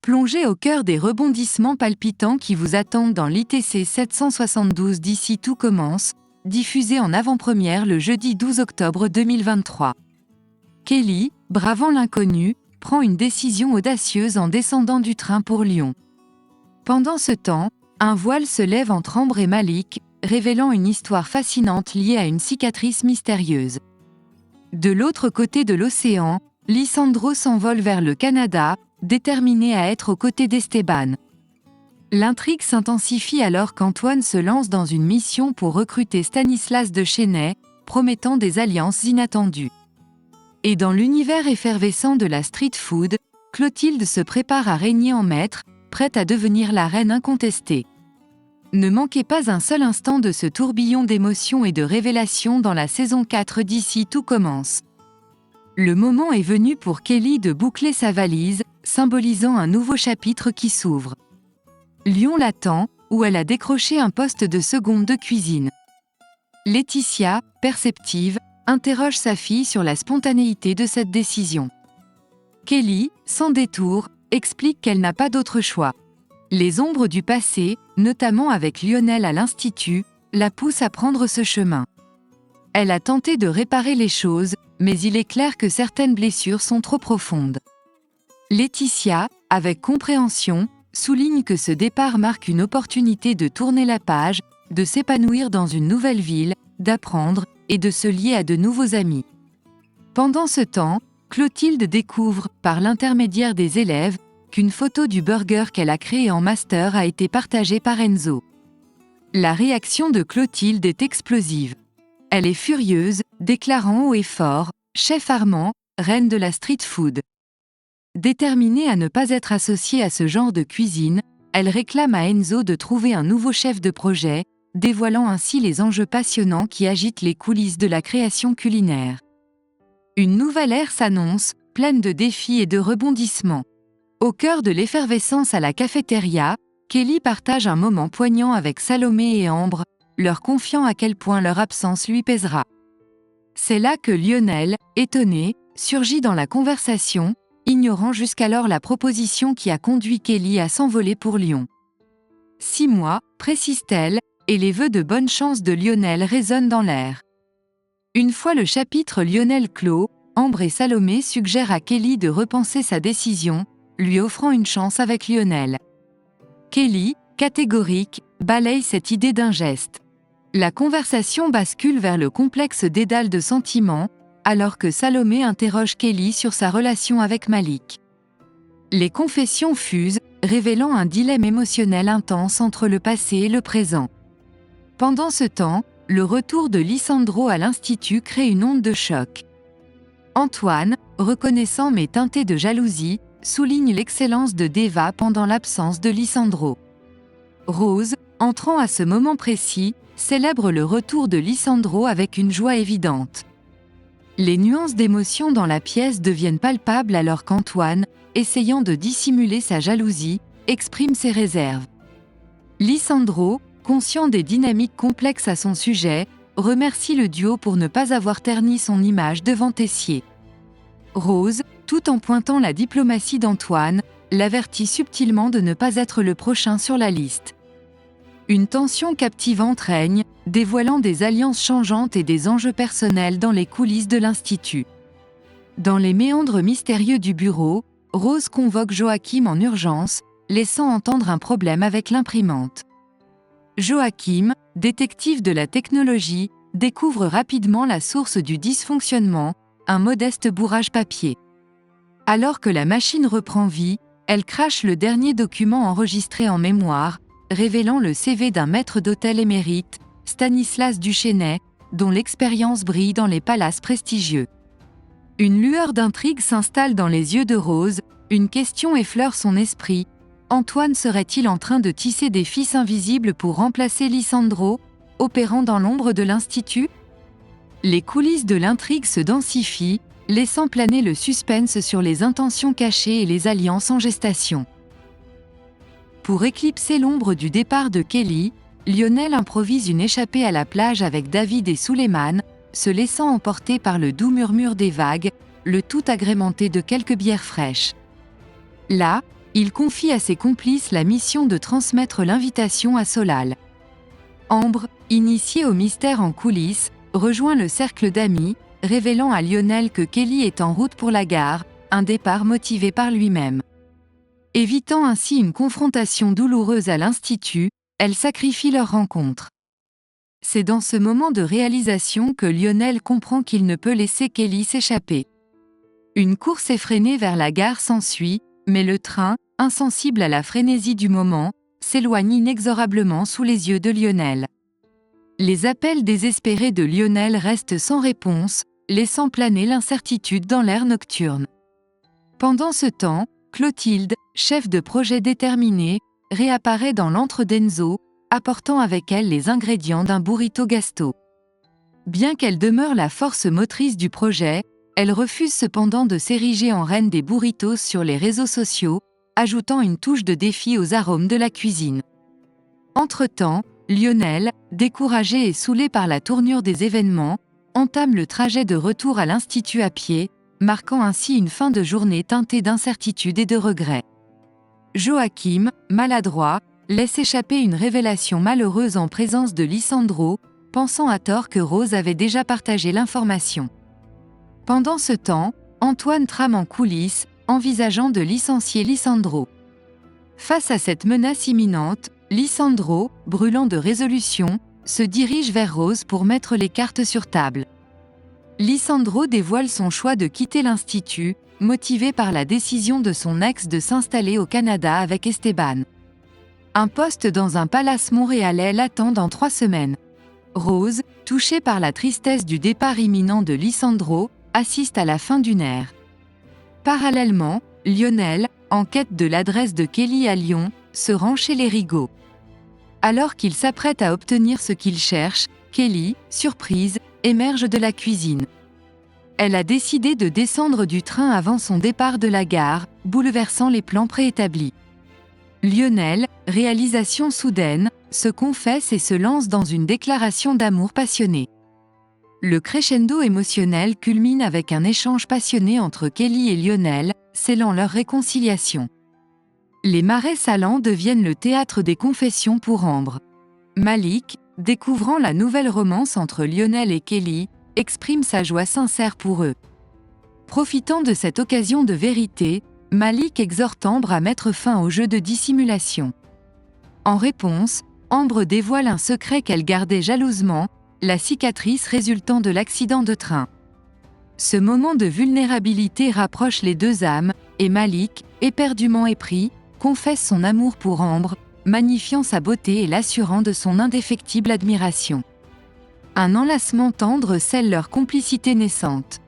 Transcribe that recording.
Plongez au cœur des rebondissements palpitants qui vous attendent dans l'ITC 772 d'ici tout commence, diffusé en avant-première le jeudi 12 octobre 2023. Kelly, bravant l'inconnu, prend une décision audacieuse en descendant du train pour Lyon. Pendant ce temps, un voile se lève entre Ambre et Malik, révélant une histoire fascinante liée à une cicatrice mystérieuse. De l'autre côté de l'océan, Lisandro s'envole vers le Canada, déterminé à être aux côtés d'Esteban. L'intrigue s'intensifie alors qu'Antoine se lance dans une mission pour recruter Stanislas de Chesnay, promettant des alliances inattendues. Et dans l'univers effervescent de la street food, Clotilde se prépare à régner en maître, prête à devenir la reine incontestée. Ne manquez pas un seul instant de ce tourbillon d'émotions et de révélations dans la saison 4 d'ici tout commence. Le moment est venu pour Kelly de boucler sa valise, symbolisant un nouveau chapitre qui s'ouvre. Lyon l'attend, où elle a décroché un poste de seconde de cuisine. Laetitia, perceptive, interroge sa fille sur la spontanéité de cette décision. Kelly, sans détour, explique qu'elle n'a pas d'autre choix. Les ombres du passé, notamment avec Lionel à l'Institut, la poussent à prendre ce chemin. Elle a tenté de réparer les choses, mais il est clair que certaines blessures sont trop profondes. Laetitia, avec compréhension, souligne que ce départ marque une opportunité de tourner la page, de s'épanouir dans une nouvelle ville, d'apprendre et de se lier à de nouveaux amis. Pendant ce temps, Clotilde découvre, par l'intermédiaire des élèves, qu'une photo du burger qu'elle a créé en master a été partagée par Enzo. La réaction de Clotilde est explosive. Elle est furieuse, déclarant haut et fort « Chef Armand, reine de la street food ». Déterminée à ne pas être associée à ce genre de cuisine, elle réclame à Enzo de trouver un nouveau chef de projet, dévoilant ainsi les enjeux passionnants qui agitent les coulisses de la création culinaire. Une nouvelle ère s'annonce, pleine de défis et de rebondissements. Au cœur de l'effervescence à la cafétéria, Kelly partage un moment poignant avec Salomé et Ambre, leur confiant à quel point leur absence lui pèsera. C'est là que Lionel, étonné, surgit dans la conversation, ignorant jusqu'alors la proposition qui a conduit Kelly à s'envoler pour Lyon. 6 mois, précise-t-elle, et les vœux de bonne chance de Lionel résonnent dans l'air. Une fois le chapitre Lionel clos, Ambre et Salomé suggèrent à Kelly de repenser sa décision, lui offrant une chance avec Lionel. Kelly, catégorique, balaye cette idée d'un geste. La conversation bascule vers le complexe dédale de sentiments, alors que Salomé interroge Kelly sur sa relation avec Malik. Les confessions fusent, révélant un dilemme émotionnel intense entre le passé et le présent. Pendant ce temps, le retour de Lisandro à l'Institut crée une onde de choc. Antoine, reconnaissant mais teinté de jalousie, souligne l'excellence de Deva pendant l'absence de Lisandro. Rose, entrant à ce moment précis, célèbre le retour de Lisandro avec une joie évidente. Les nuances d'émotion dans la pièce deviennent palpables alors qu'Antoine, essayant de dissimuler sa jalousie, exprime ses réserves. Lisandro, conscient des dynamiques complexes à son sujet, remercie le duo pour ne pas avoir terni son image devant Tessier. Rose, tout en pointant la diplomatie d'Antoine, l'avertit subtilement de ne pas être le prochain sur la liste. Une tension captivante règne, dévoilant des alliances changeantes et des enjeux personnels dans les coulisses de l'Institut. Dans les méandres mystérieux du bureau, Rose convoque Joachim en urgence, laissant entendre un problème avec l'imprimante. Joachim, détective de la technologie, découvre rapidement la source du dysfonctionnement, un modeste bourrage papier. Alors que la machine reprend vie, elle crache le dernier document enregistré en mémoire, révélant le CV d'un maître d'hôtel émérite, Stanislas du Chesnay, dont l'expérience brille dans les palaces prestigieux. Une lueur d'intrigue s'installe dans les yeux de Rose, une question effleure son esprit. Antoine serait-il en train de tisser des fils invisibles pour remplacer Lisandro, opérant dans l'ombre de l'Institut ? Les coulisses de l'intrigue se densifient, laissant planer le suspense sur les intentions cachées et les alliances en gestation. Pour éclipser l'ombre du départ de Kelly, Lionel improvise une échappée à la plage avec David et Suleiman, se laissant emporter par le doux murmure des vagues, le tout agrémenté de quelques bières fraîches. Là, Il confie à ses complices la mission de transmettre l'invitation à Solal. Ambre, initiée au mystère en coulisses, rejoint le cercle d'amis, révélant à Lionel que Kelly est en route pour la gare, un départ motivé par lui-même. Évitant ainsi une confrontation douloureuse à l'Institut, elle sacrifie leur rencontre. C'est dans ce moment de réalisation que Lionel comprend qu'il ne peut laisser Kelly s'échapper. Une course effrénée vers la gare s'ensuit, mais le train, insensible à la frénésie du moment, s'éloigne inexorablement sous les yeux de Lionel. Les appels désespérés de Lionel restent sans réponse, laissant planer l'incertitude dans l'air nocturne. Pendant ce temps, Clotilde, chef de projet déterminée, réapparaît dans l'antre d'Enzo, apportant avec elle les ingrédients d'un burrito gasto. Bien qu'elle demeure la force motrice du projet, elle refuse cependant de s'ériger en reine des burritos sur les réseaux sociaux, ajoutant une touche de défi aux arômes de la cuisine. Entre-temps, Lionel, découragé et saoulé par la tournure des événements, entame le trajet de retour à l'Institut à pied, marquant ainsi une fin de journée teintée d'incertitude et de regret. Joachim, maladroit, laisse échapper une révélation malheureuse en présence de Lisandro, pensant à tort que Rose avait déjà partagé l'information. Pendant ce temps, Antoine trame en coulisses, envisageant de licencier Lisandro. Face à cette menace imminente, Lisandro, brûlant de résolution, se dirige vers Rose pour mettre les cartes sur table. Lisandro dévoile son choix de quitter l'Institut, motivé par la décision de son ex de s'installer au Canada avec Esteban. Un poste dans un palace montréalais l'attend dans 3 semaines. Rose, touchée par la tristesse du départ imminent de Lisandro, assiste à la fin d'une ère. Parallèlement, Lionel, en quête de l'adresse de Kelly à Lyon, se rend chez les Rigaud. Alors qu'il s'apprête à obtenir ce qu'il cherche, Kelly, surprise, émerge de la cuisine. Elle a décidé de descendre du train avant son départ de la gare, bouleversant les plans préétablis. Lionel, réalisation soudaine, se confesse et se lance dans une déclaration d'amour passionnée. Le crescendo émotionnel culmine avec un échange passionné entre Kelly et Lionel, scellant leur réconciliation. Les marais salants deviennent le théâtre des confessions pour Ambre. Malik, découvrant la nouvelle romance entre Lionel et Kelly, exprime sa joie sincère pour eux. Profitant de cette occasion de vérité, Malik exhorte Ambre à mettre fin au jeu de dissimulation. En réponse, Ambre dévoile un secret qu'elle gardait jalousement, la cicatrice résultant de l'accident de train. Ce moment de vulnérabilité rapproche les deux âmes, et Malik, éperdument épris, confesse son amour pour Ambre, magnifiant sa beauté et l'assurant de son indéfectible admiration. Un enlacement tendre scelle leur complicité naissante.